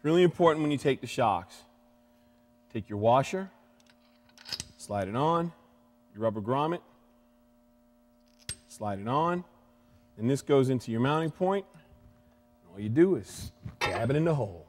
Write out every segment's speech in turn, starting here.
really important when you take the shocks. Take your washer, slide it on, your rubber grommet, slide it on, and this goes into your mounting point. All you do is dab it in the hole.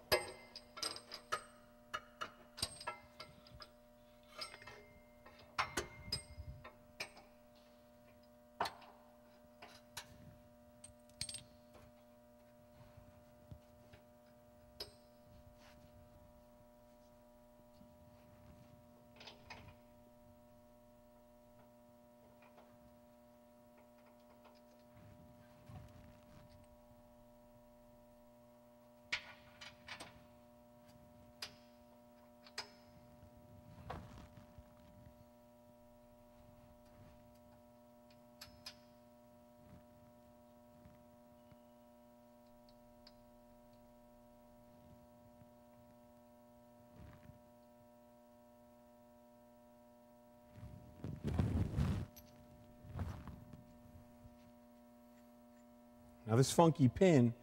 Now this funky pin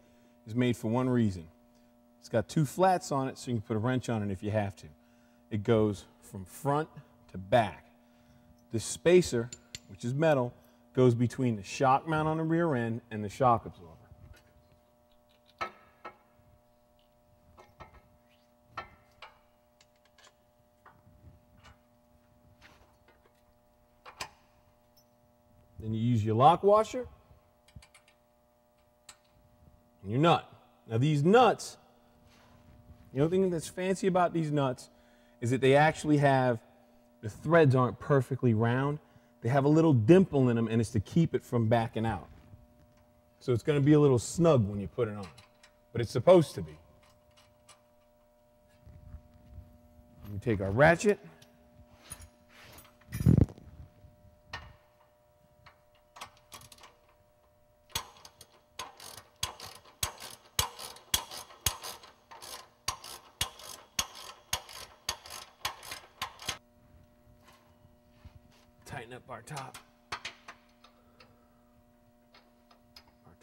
is made for one reason. It's got two flats on it so you can put a wrench on it if you have to. It goes from front to back. This spacer, which is metal, goes between the shock mount on the rear end and the shock absorber. Then you use your lock washer and your nut. Now these nuts, the only thing that's fancy about these nuts is that they actually have, the threads aren't perfectly round. They have a little dimple in them, and it's to keep it from backing out. So it's going to be a little snug when you put it on, but it's supposed to be. We take our ratchet. Tighten up our top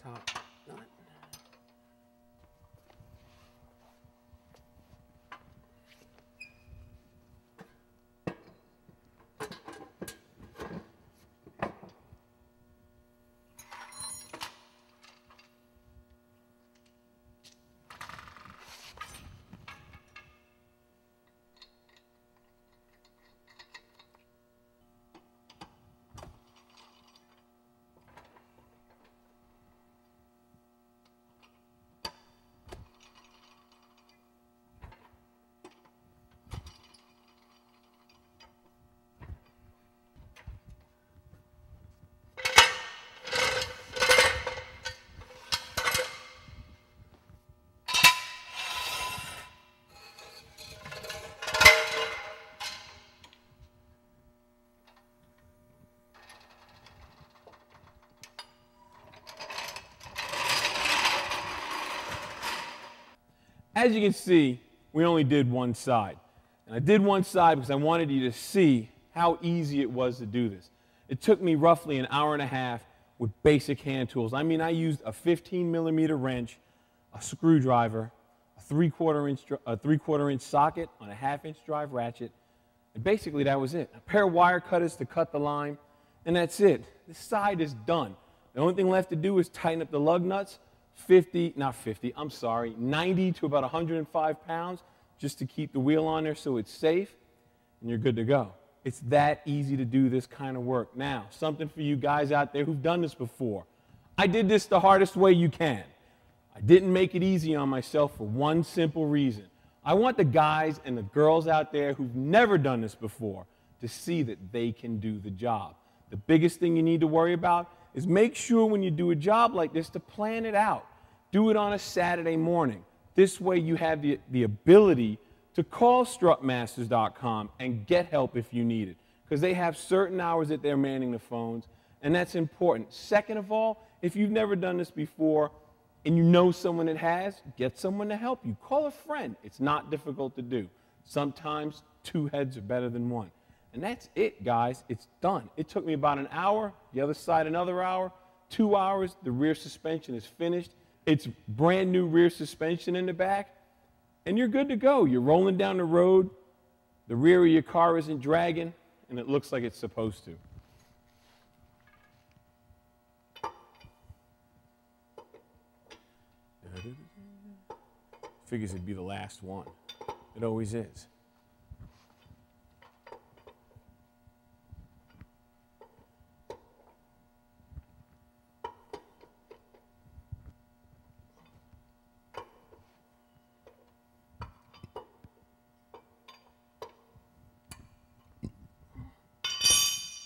nut. As you can see, we only did one side. And I did one side because I wanted you to see how easy it was to do this. It took me roughly an hour and a half with basic hand tools. I mean, I used a 15mm wrench, a screwdriver, a 3/4 inch socket on a 1/2 inch drive ratchet, and basically that was it. A pair of wire cutters to cut the line, and that's it. This side is done. The only thing left to do is tighten up the lug nuts, 90 to about 105 pounds, just to keep the wheel on there so it's safe, and you're good to go. It's that easy to do this kind of work. Now, something for you guys out there who've done this before. I did this the hardest way you can. I didn't make it easy on myself for one simple reason. I want the guys and the girls out there who've never done this before to see that they can do the job. The biggest thing you need to worry about is make sure when you do a job like this to plan it out. Do it on a Saturday morning. This way you have the ability to call Strutmasters.com and get help if you need it, because they have certain hours that they're manning the phones, and that's important. Second of all, if you've never done this before and you know someone that has, get someone to help you. Call a friend. It's not difficult to do. Sometimes two heads are better than one. And that's it, guys. It's done. It took me about an hour, the other side another hour, 2 hours. The rear suspension is finished. It's brand new rear suspension in the back. and you're good to go. You're rolling down the road, the rear of your car isn't dragging, and it looks like it's supposed to. Figures it'd be the last one. It always is.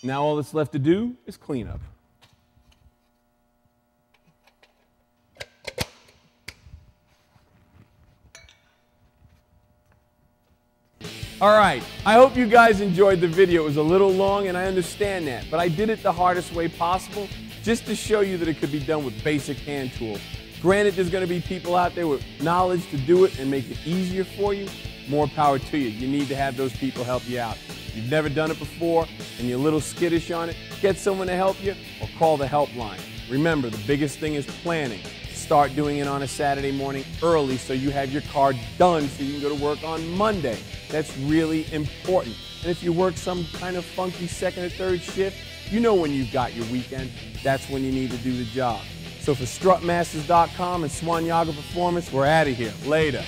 Now all that's left to do is clean up. All right, I hope you guys enjoyed the video. It was a little long, and I understand that, but I did it the hardest way possible just to show you that it could be done with basic hand tools. Granted, there's going to be people out there with knowledge to do it and make it easier for you. More power to you. You need to have those people help you out. If you've never done it before and you're a little skittish on it, get someone to help you or call the helpline. Remember, the biggest thing is planning. Start doing it on a Saturday morning early so you have your car done so you can go to work on Monday. That's really important. And if you work some kind of funky second or third shift, you know when you've got your weekend, that's when you need to do the job. So for Strutmasters.com and Santiago Performance, we're out of here. Later.